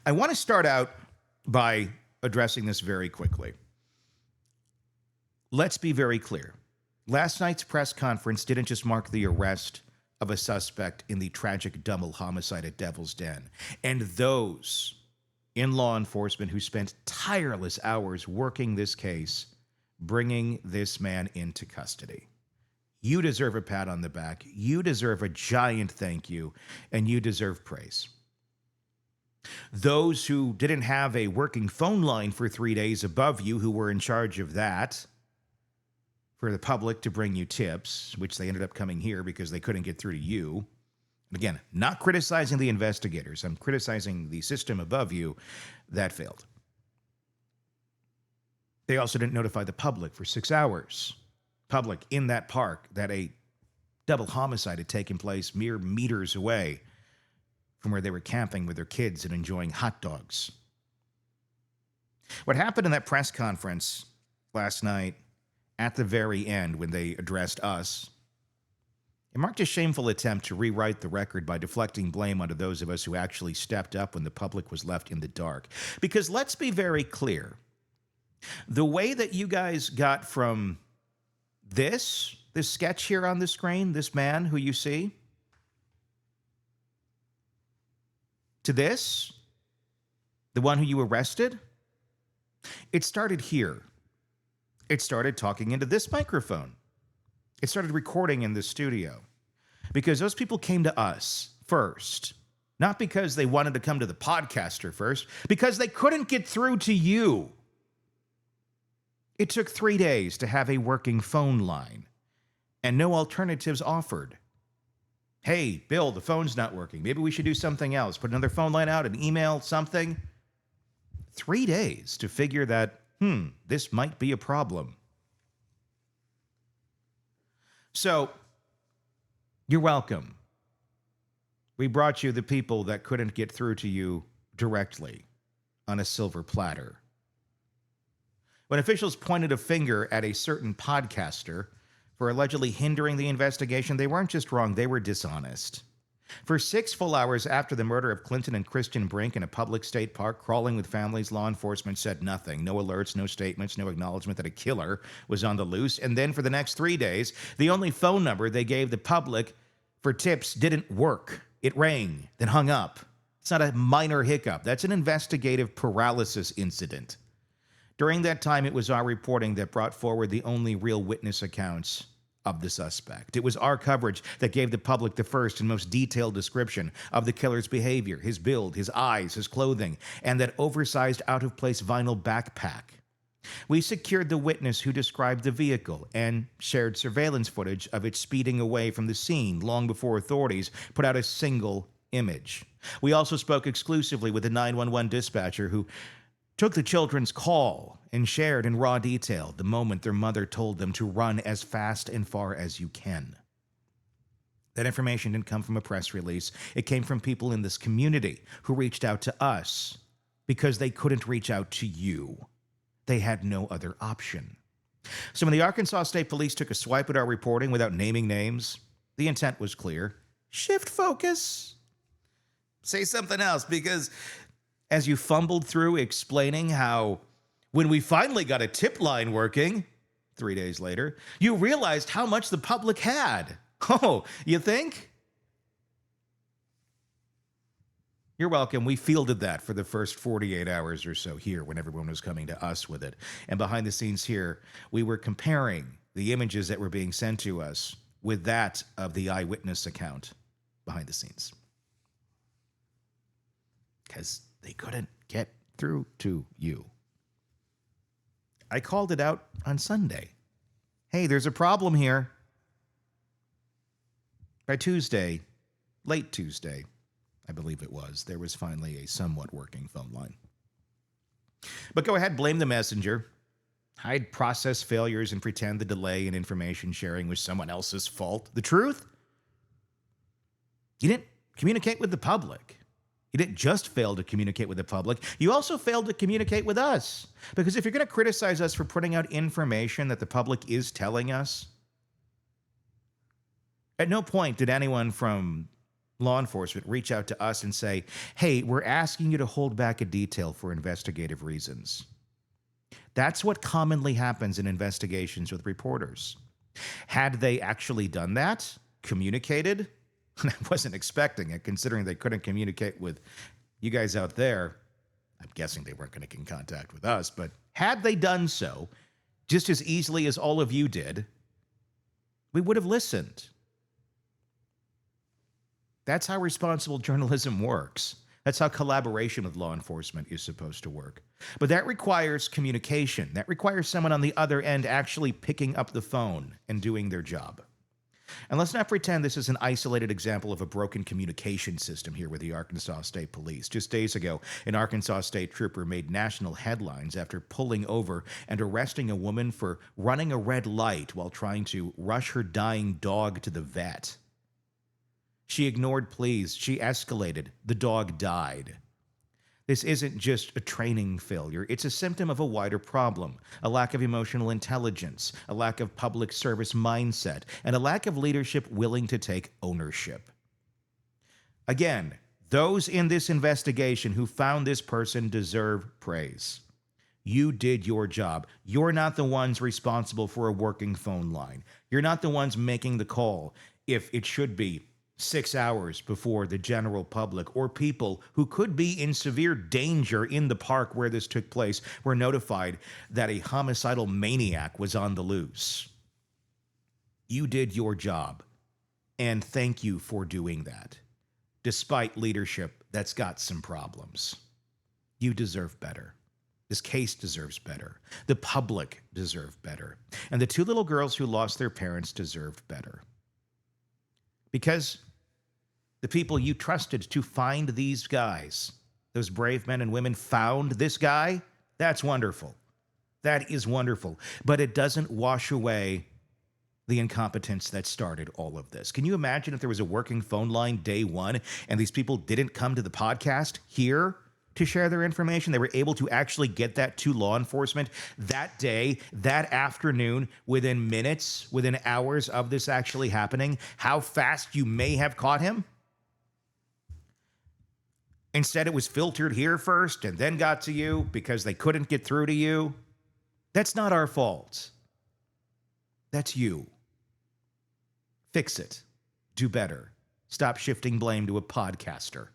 I want to start out by addressing this very quickly. Let's be very clear. Last night's press conference didn't just mark the arrest of a suspect in the tragic double homicide at Devil's Den, and those in law enforcement who spent tireless hours working this case, bringing this man into custody. You deserve a pat on the back. You deserve a giant thank you, and you deserve praise. Those who didn't have a working phone line for 3 days above you, who were in charge of that, for the public to bring you tips, which they ended up coming here because they couldn't get through to you. Again, not criticizing the investigators. I'm criticizing the system above you. That failed. They also didn't notify the public for 6 hours. Public in that park that a double homicide had taken place mere meters away from where they were camping with their kids and enjoying hot dogs. What happened in that press conference last night, at the very end when they addressed us, it marked a shameful attempt to rewrite the record by deflecting blame onto those of us who actually stepped up when the public was left in the dark. Because let's be very clear, the way that you guys got from this sketch here on the screen, this man who you see, to this, the one who you arrested, it started here. It started talking into this microphone. It started recording in the studio because those people came to us first, not because they wanted to come to the podcaster first, because they couldn't get through to you. It took 3 days to have a working phone line and no alternatives offered. Hey, Bill, the phone's not working. Maybe we should do something else. Put another phone line out, an email, something. 3 days to figure that, this might be a problem. So, you're welcome. We brought you the people that couldn't get through to you directly on a silver platter. When officials pointed a finger at a certain podcaster for allegedly hindering the investigation, they weren't just wrong, they were dishonest. For 6 full hours after the murder of Clinton and Christian Brink in a public state park crawling with families, law enforcement said nothing. No alerts, no statements, no acknowledgement that a killer was on the loose. And then for the next 3 days, the only phone number they gave the public for tips didn't work. It rang, then hung up. It's not a minor hiccup. That's an investigative paralysis incident. During that time, it was our reporting that brought forward the only real witness accounts of the suspect. It was our coverage that gave the public the first and most detailed description of the killer's behavior, his build, his eyes, his clothing, and that oversized, out-of-place vinyl backpack. We secured the witness who described the vehicle and shared surveillance footage of it speeding away from the scene long before authorities put out a single image. We also spoke exclusively with the 911 dispatcher who took the children's call and shared in raw detail the moment their mother told them to run as fast and far as you can. That information didn't come from a press release. It came from people in this community who reached out to us because they couldn't reach out to you. They had no other option. So when the Arkansas State Police took a swipe at our reporting without naming names, the intent was clear. Shift focus. Say something else, because as you fumbled through explaining how when we finally got a tip line working 3 days later, you realized how much the public had. Oh, you think? You're welcome. We fielded that for the first 48 hours or so here when everyone was coming to us with it. And behind the scenes here, we were comparing the images that were being sent to us with that of the eyewitness account behind the scenes. Because they couldn't get through to you. I called it out on Sunday. Hey, there's a problem here. By Tuesday, late Tuesday, I believe it was, there was finally a somewhat working phone line. But go ahead, blame the messenger. Hide process failures and pretend the delay in information sharing was someone else's fault. The truth? You didn't communicate with the public. You didn't just fail to communicate with the public, you also failed to communicate with us. Because if you're going to criticize us for putting out information that the public is telling us, at no point did anyone from law enforcement reach out to us and say, hey, we're asking you to hold back a detail for investigative reasons. That's what commonly happens in investigations with reporters. Had they actually done that, communicated, I wasn't expecting it, considering they couldn't communicate with you guys out there. I'm guessing they weren't going to get in contact with us, but had they done so, just as easily as all of you did, we would have listened. That's how responsible journalism works. That's how collaboration with law enforcement is supposed to work. But that requires communication. That requires someone on the other end actually picking up the phone and doing their job. And let's not pretend this is an isolated example of a broken communication system here with the Arkansas State Police. Just days ago, an Arkansas State trooper made national headlines after pulling over and arresting a woman for running a red light while trying to rush her dying dog to the vet. She ignored pleas. She escalated. The dog died. This isn't just a training failure. It's a symptom of a wider problem, a lack of emotional intelligence, a lack of public service mindset, and a lack of leadership willing to take ownership. Again, those in this investigation who found this person deserve praise. You did your job. You're not the ones responsible for a working phone line. You're not the ones making the call if it should be 6 hours before the general public or people who could be in severe danger in the park where this took place were notified that a homicidal maniac was on the loose. You did your job, and thank you for doing that, despite leadership that's got some problems. You deserve better. This case deserves better. The public deserve better. And the two little girls who lost their parents deserved better. Because the people you trusted to find these guys, those brave men and women, found this guy. That's wonderful. That is wonderful. But it doesn't wash away the incompetence that started all of this. Can you imagine if there was a working phone line day one and these people didn't come to the podcast here to share their information? They were able to actually get that to law enforcement that day, that afternoon, within minutes, within hours of this actually happening. How fast you may have caught him? Instead, it was filtered here first and then got to you because they couldn't get through to you. That's not our fault. That's you. Fix it. Do better. Stop shifting blame to a podcaster.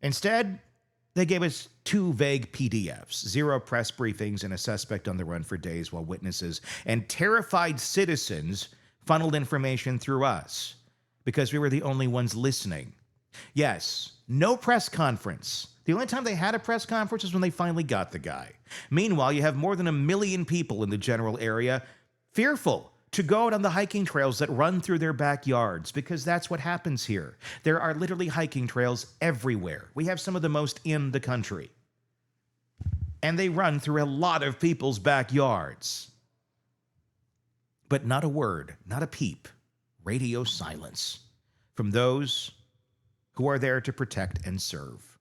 Instead, they gave us 2 vague PDFs, 0 press briefings, and a suspect on the run for days while witnesses and terrified citizens funneled information through us because we were the only ones listening. Yes, no press conference. The only time they had a press conference is when they finally got the guy. Meanwhile, you have more than 1 million people in the general area fearful to go out on the hiking trails that run through their backyards, because that's what happens here. There are literally hiking trails everywhere. We have some of the most in the country. And they run through a lot of people's backyards. But not a word, not a peep. Radio silence from those who are there to protect and serve.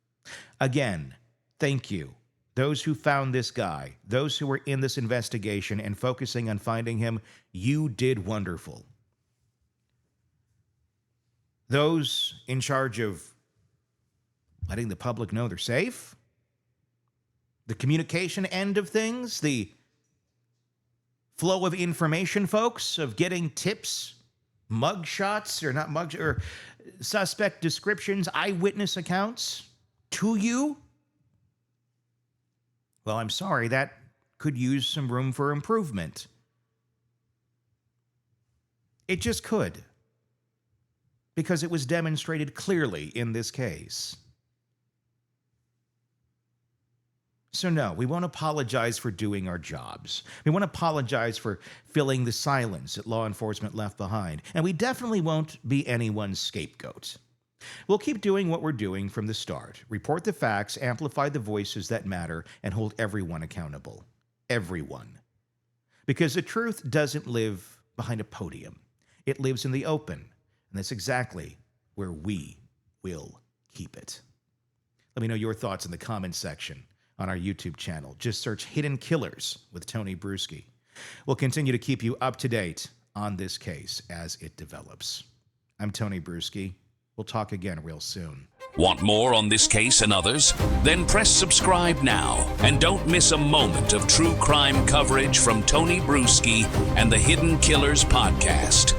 Again, thank you. Those who found this guy, those who were in this investigation and focusing on finding him, you did wonderful. Those in charge of letting the public know they're safe, the communication end of things, the flow of information, folks, of getting tips, mugshots, or not mugs, or suspect descriptions, eyewitness accounts to you. Well, I'm sorry, that could use some room for improvement. It just could, because it was demonstrated clearly in this case. So no, we won't apologize for doing our jobs. We won't apologize for filling the silence that law enforcement left behind. And we definitely won't be anyone's scapegoat. We'll keep doing what we're doing from the start. Report the facts, amplify the voices that matter, and hold everyone accountable. Everyone. Because the truth doesn't live behind a podium. It lives in the open. And that's exactly where we will keep it. Let me know your thoughts in the comments section on our YouTube channel. Just search Hidden Killers with Tony Brueski. We'll continue to keep you up to date on this case as it develops. I'm Tony Brueski. We'll talk again real soon. Want more on this case and others? Then press subscribe now and don't miss a moment of true crime coverage from Tony Brueski and the Hidden Killers podcast.